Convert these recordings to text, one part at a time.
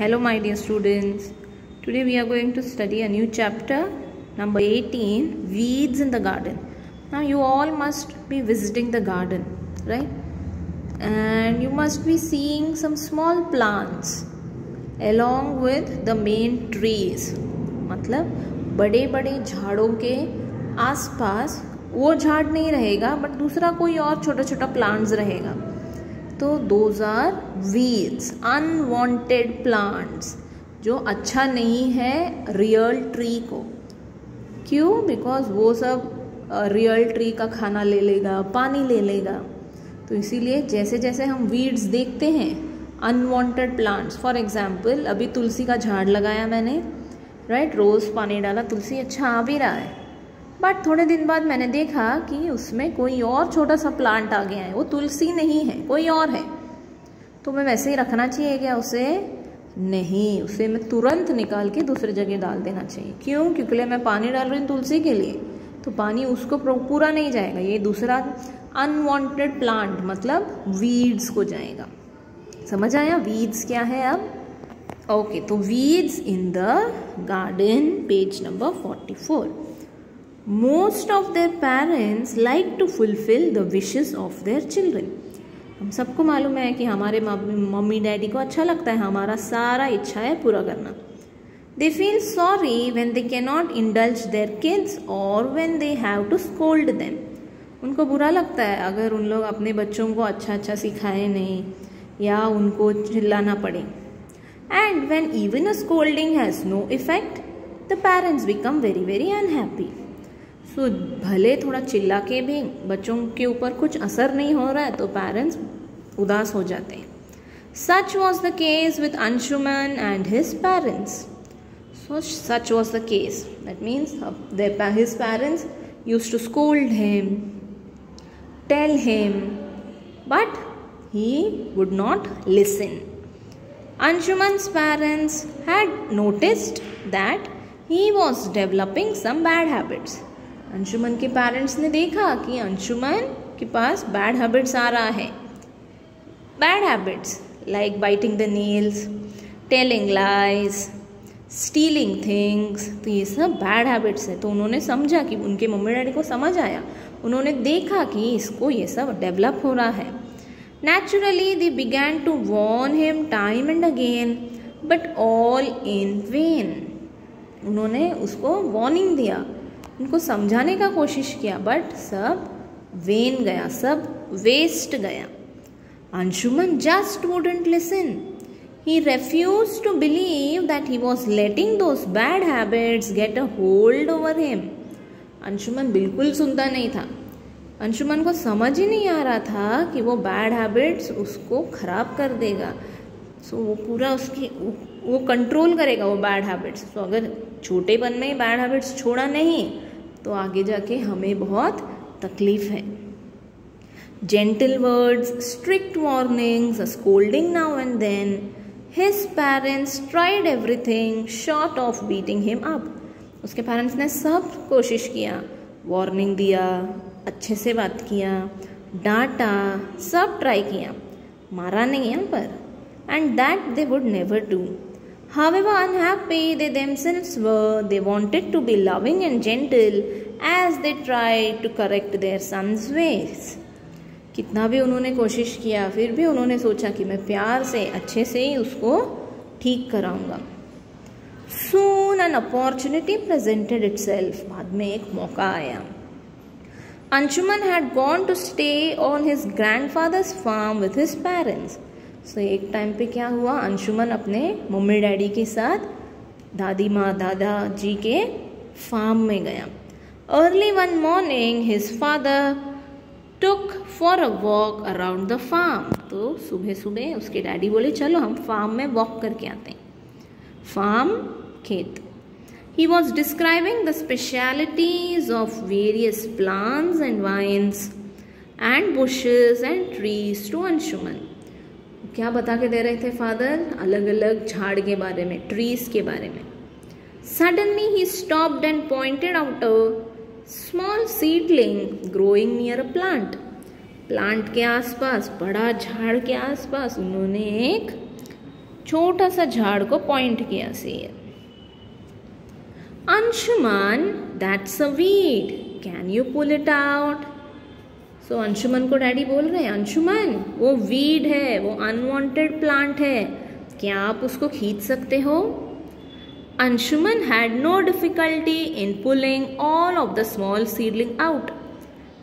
Hello my dear students, today we are going to study a new chapter number 18, weeds in the garden. Now you all must be visiting the garden, right? And you must be seeing some small plants along with the main trees. मतलब बड़े बड़े झाड़ों के आसपास वो झाड़ नहीं रहेगा बट दूसरा कोई और छोटा छोटा प्लांट्स रहेगा. तो those are weeds, unwanted plants, जो अच्छा नहीं है रियल ट्री को. क्यों? बिकॉज वो सब रियल ट्री का खाना ले लेगा, पानी ले लेगा. तो इसीलिए जैसे जैसे हम वीड्स देखते हैं, अनवांटेड प्लांट्स, फॉर एग्जाम्पल अभी तुलसी का झाड़ लगाया मैंने, राइट, रोज़ पानी डाला, तुलसी अच्छा आ भी रहा है. बट थोड़े दिन बाद मैंने देखा कि उसमें कोई और छोटा सा प्लांट आ गया है, वो तुलसी नहीं है, कोई और है. तो मैं वैसे ही रखना चाहिए क्या उसे? नहीं, उसे मैं तुरंत निकाल के दूसरी जगह डाल देना चाहिए. क्यों? क्योंकि मैं पानी डाल रही हूँ तुलसी के लिए, तो पानी उसको पूरा नहीं जाएगा, ये दूसरा अनवांटेड प्लांट मतलब वीड्स को जाएगा. समझ आया वीड्स क्या है अब? ओके, तो weeds in the garden, page number 44. Most of their parents like to fulfill the wishes of their children. हम सबको मालूम है कि हमारे मम्मी डैडी को अच्छा लगता है हमारा सारा इच्छाएं पूरा करना. They feel sorry when they cannot indulge their kids or when they have to scold them. उनको बुरा लगता है अगर उन लोग अपने बच्चों को अच्छा अच्छा सिखाए नहीं या उनको चिल्लाना पड़े. And when even a scolding has no effect, the parents become very very unhappy. तो भले थोड़ा चिल्ला के भी बच्चों के ऊपर कुछ असर नहीं हो रहा है तो पेरेंट्स उदास हो जाते हैं. Such was the case with Anshuman and his parents. So such was the case, that means his parents used to scold him, tell him, but he would not listen. Anshuman's parents had noticed that he was developing some bad habits. Anshuman के parents ने देखा कि अंशुमन के पास bad habits आ रहा है. Bad habits like biting the nails, telling lies, stealing things. तो ये सब बैड हैबिट्स है. तो उन्होंने समझा कि उनके मम्मी डैडी को समझ आया, उन्होंने देखा कि इसको ये सब डेवलप हो रहा है. Naturally they began to warn him time and again but all in vain. उन्होंने उसको वार्निंग दिया, उनको समझाने का कोशिश किया, बट सब वेन गया, सब वेस्ट गया. Anshuman just wouldn't listen. He refused to believe that he was letting those bad habits get a hold over him. Anshuman बिल्कुल सुनता नहीं था. अंशुमन को समझ ही नहीं आ रहा था कि वो बैड हैबिट्स उसको खराब कर देगा. सो वो पूरा वो कंट्रोल करेगा वो बैड हैबिट्स. तो अगर छोटेपन में ही बैड हैबिट्स छोड़ा नहीं तो आगे जाके हमें बहुत तकलीफ है. Gentle words, strict warnings, scolding now and then. His parents tried everything short of beating him up. उसके पेरेंट्स ने सब कोशिश किया, वार्निंग दिया, अच्छे से बात किया, डांटा, सब ट्राई किया, मारा नहीं है पर. And that they would never do. However unhappy they themselves were, they wanted to be loving and gentle as they tried to correct their son's ways. कितना भी उन्होंने कोशिश किया फिर भी उन्होंने सोचा कि मैं प्यार से अच्छे से ही उसको ठीक कराऊंगा. Soon an opportunity presented itself. बाद में एक मौका आया. Anshuman had gone to stay on his grandfather's farm with his parents. So, एक टाइम पे क्या हुआ, अंशुमन अपने मम्मी डैडी के साथ दादी माँ दादाजी के फार्म में गया. Early one morning his father took for a walk around the farm. तो सुबह सुबह उसके डैडी बोले चलो हम फार्म में वॉक करके आते हैं. फार्म, खेत. He was describing the specialities of various plants and vines and bushes and trees to Anshuman. क्या बता के दे रहे थे फादर? अलग अलग झाड़ के बारे में, ट्रीज के बारे में. Suddenly he stopped and pointed out a small seedling growing near a plant. Plant के आसपास, बड़ा झाड़ के आसपास उन्होंने एक छोटा सा झाड़ को पॉइंट किया सी। Anshuman, that's a weed, can you pull it out? So Anshuman को डैडी बोल रहे हैं, अंशुमन वो वीड है, वो अनवांटेड प्लांट है, क्या आप उसको खींच सकते हो? Anshuman had no difficulty in pulling all of the small seedling out.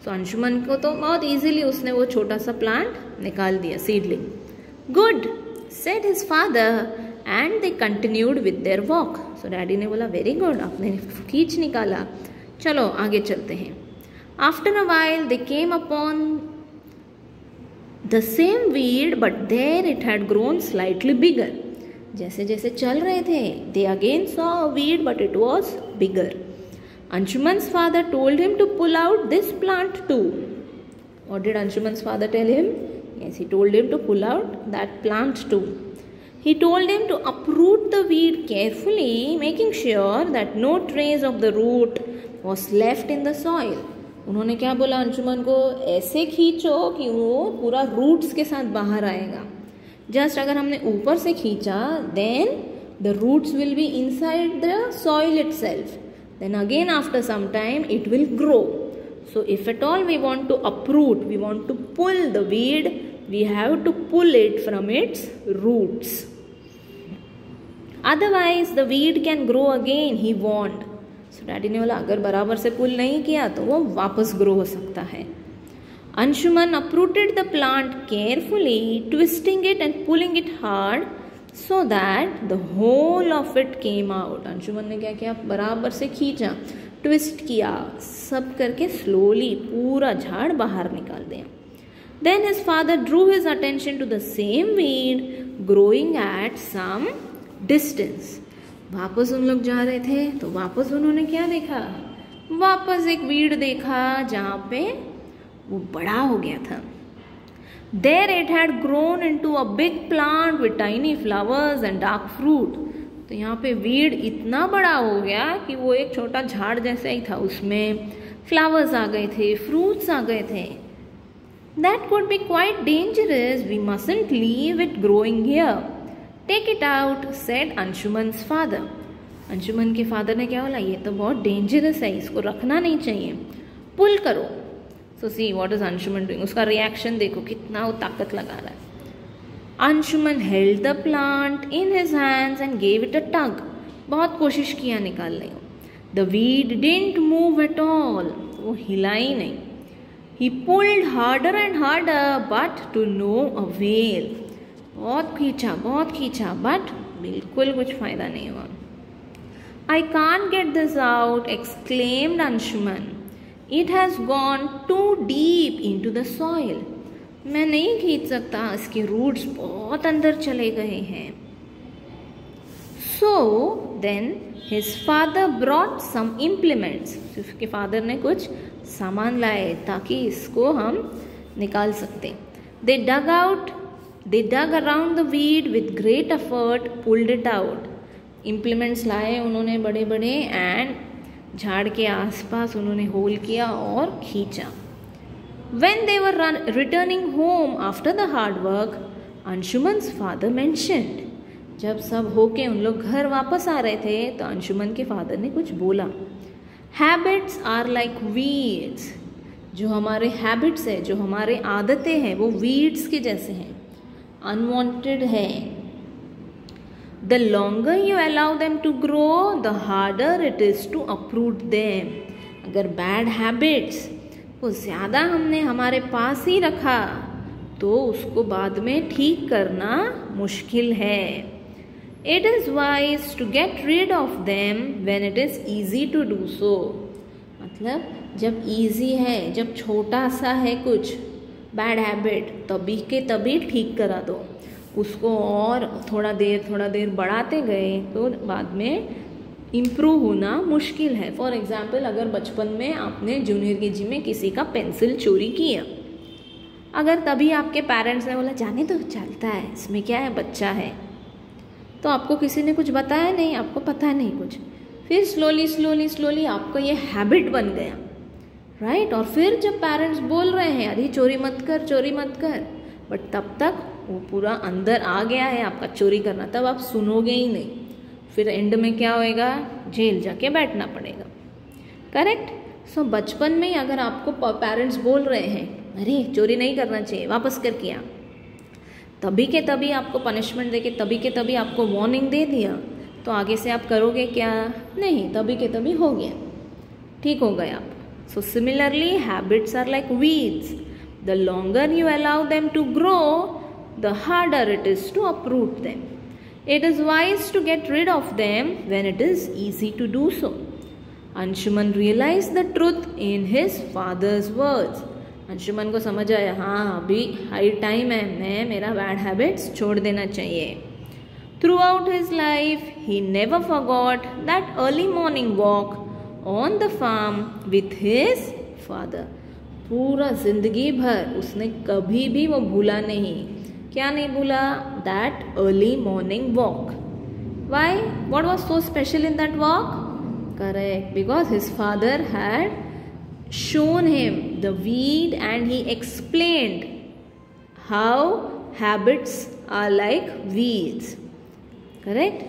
So Anshuman को तो बहुत इजीली उसने वो छोटा सा प्लांट निकाल दिया, seedling. Good, said his father, and they continued with their walk. So daddy ने बोला, वेरी गुड, आपने खींच निकाला, चलो आगे चलते हैं। After a while they came upon the same weed, but there it had grown slightly bigger. जैसे जैसे चल रहे थे, they again saw a weed, but it was bigger. Anshuman's father told him to pull out this plant too. What did Anshuman's father tell him? Yes, he told him to pull out that plant too. He told him to uproot the weed carefully, making sure that no trace of the root was left in the soil. उन्होंने क्या बोला अंशुमन को? ऐसे खींचो कि वो पूरा roots के साथ बाहर आएगा। जस्ट अगर हमने ऊपर से खींचा, then the roots will be inside the soil itself. Then again after some time it will grow. So if at all we want to uproot, we want to pull the weed, we have to pull it from its roots. Otherwise the weed can grow again, he warned. So daddy ने बोला अगर बराबर से पुल नहीं किया तो वो वापस ग्रो हो सकता है। Anshuman uprooted the plant carefully, twisting it and pulling it hard, so that the whole of it came out. Anshuman ने क्या किया? बराबर से खींचा, ट्विस्ट किया, सब करके स्लोली पूरा झाड़ बाहर निकाल दिया। Then his father drew his attention to the same weed growing at some distance. वापस उन लोग जा रहे थे तो वापस उन्होंने क्या देखा? वापस एक वीड देखा जहाँ पे वो बड़ा हो गया था। There it had grown into a big plant with tiny flowers and dark fruit. तो यहाँ पे वीड इतना बड़ा हो गया कि वो एक छोटा झाड़ जैसा ही था, उसमें फ्लावर्स आ गए थे, फ्रूट्स आ गए थे। That could be quite dangerous. We mustn't leave it growing here. Take it out, said Anshuman's father. Anshuman के फादर ने क्या बोला? ये तो बहुत डेंजरस है, इसको रखना नहीं चाहिए, पुल करो। So see what is Anshuman doing? उसका रिएक्शन देखो कितना वो ताकत लगा रहा है। Anshuman held the plant in his hands and gave it a tug. बहुत कोशिश किया निकालने को। The weed didn't move at all. वो हिला ही नहीं। He pulled harder and harder, but to no avail. बहुत खींचा, but बिल्कुल कुछ फायदा नहीं हुआ। I can't get this out, exclaimed Anshuman. It has gone too deep into the soil. मैं नहीं खींच सकता, इसके रूट्स बहुत अंदर चले गए हैं। So then his father brought some implements. उसके फादर ने कुछ सामान लाए ताकि इसको हम निकाल सकते। They dug around the weed with great effort, pulled it out. Implements लाए उन्होंने बड़े बड़े एंड झाड़ के आसपास उन्होंने होल किया और खींचा। When they were returning home after the hard work, Anshuman's father mentioned. जब सब होके उन लोग घर वापस आ रहे थे तो अंशुमन के फादर ने कुछ बोला। Habits are like weeds. जो हमारे हैबिट्स है, जो हमारे आदतें हैं, वो वीड्स के जैसे हैं, अनवांटेड है। The longer you allow them to grow, the harder it is to uproot them. अगर bad habits को ज़्यादा हमने हमारे पास ही रखा तो उसको बाद में ठीक करना मुश्किल है। It is wise to get rid of them when it is easy to do so. मतलब जब easy है, जब छोटा सा है कुछ bad habit, तभी के तभी ठीक करा दो। उसको और थोड़ा देर बढ़ाते गए तो बाद में इम्प्रूव होना मुश्किल है। फॉर एग्ज़ाम्पल, अगर बचपन में आपने जूनियर केजी में किसी का पेंसिल चोरी किया, अगर तभी आपके पेरेंट्स ने बोला जाने तो चलता है, इसमें क्या है, बच्चा है, तो आपको किसी ने कुछ बताया नहीं, आपको पता नहीं कुछ, फिर स्लोली आपको ये हैबिट बन गया, राइट। और फिर जब पेरेंट्स बोल रहे हैं अरे चोरी मत कर, बट तब तक वो पूरा अंदर आ गया है आपका चोरी करना, तब आप सुनोगे ही नहीं, फिर एंड में क्या होएगा, जेल जाके बैठना पड़ेगा। करेक्ट। सो बचपन में ही अगर आपको पेरेंट्स बोल रहे हैं अरे चोरी नहीं करना चाहिए, वापस कर किया, तभी के तभी आपको पनिशमेंट देके तभी के तभी आपको वार्निंग दे दिया, तो आगे से आप करोगे क्या, नहीं, तभी के तभी हो गया, ठीक हो गए आप। So similarly habits are like weeds, the longer you allow them to grow the harder it is to uproot them. It is wise to get rid of them when it is easy to do so. Anshuman realized the truth in his father's words. Anshuman को समझ आया, हाँ अभी high time है, मैं मेरा bad habits छोड़ देना चाहिए। Throughout his life, he never forgot that early morning walk on the farm with his father. पूरा जिंदगी भर उसने कभी भी वो भूला नहीं, क्या नहीं भूला, that early morning walk. Why? What was so special in that walk? Correct, because his father had shown him the weed and he explained how habits are like weeds. Correct?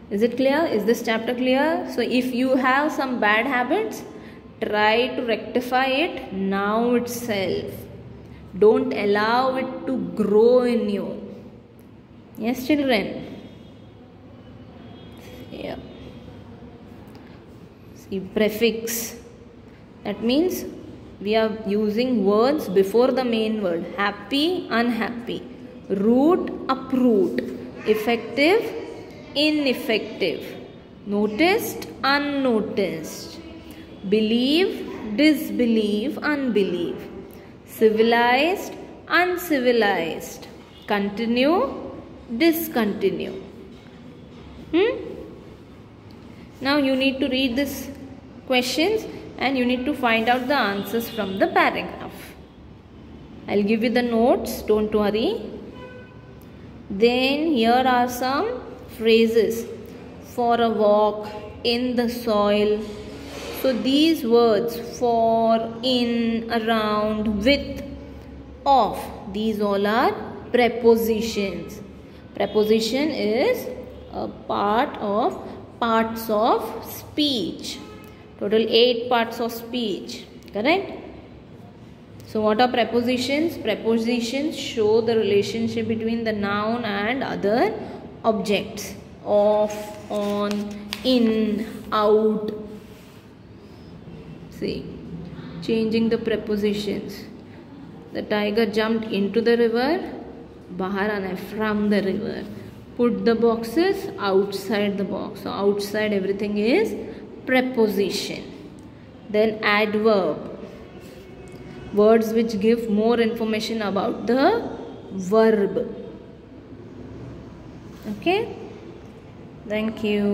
Is it clear? Is this chapter clear? So if you have some bad habits, try to rectify it now itself. Don't allow it to grow in you. Yes, children? Yeah. See, prefix. That means we are using words before the main word. Happy, unhappy. Root, uproot. Effective, ineffective. Noticed, unnoticed. Believe, disbelieve, unbelieve. Civilized, uncivilized. Continue, discontinue. Now you need to read these questions and you need to find out the answers from the paragraph. I'll give you the notes, don't worry. Then here are some phrases. For a walk, in the soil. So these words, for, in, around, with, of, these all are prepositions. Preposition is a part of parts of speech. Total 8 parts of speech. Correct? So what are prepositions? Prepositions show the relationship between the noun and other objects. Of, on, in, out. See, changing the prepositions. The tiger jumped into the river. Bahar aana hai, from the river. Put the boxes outside the box. So outside everything is preposition. Then adverb. Words which give more information about the verb. Okay? Thank you.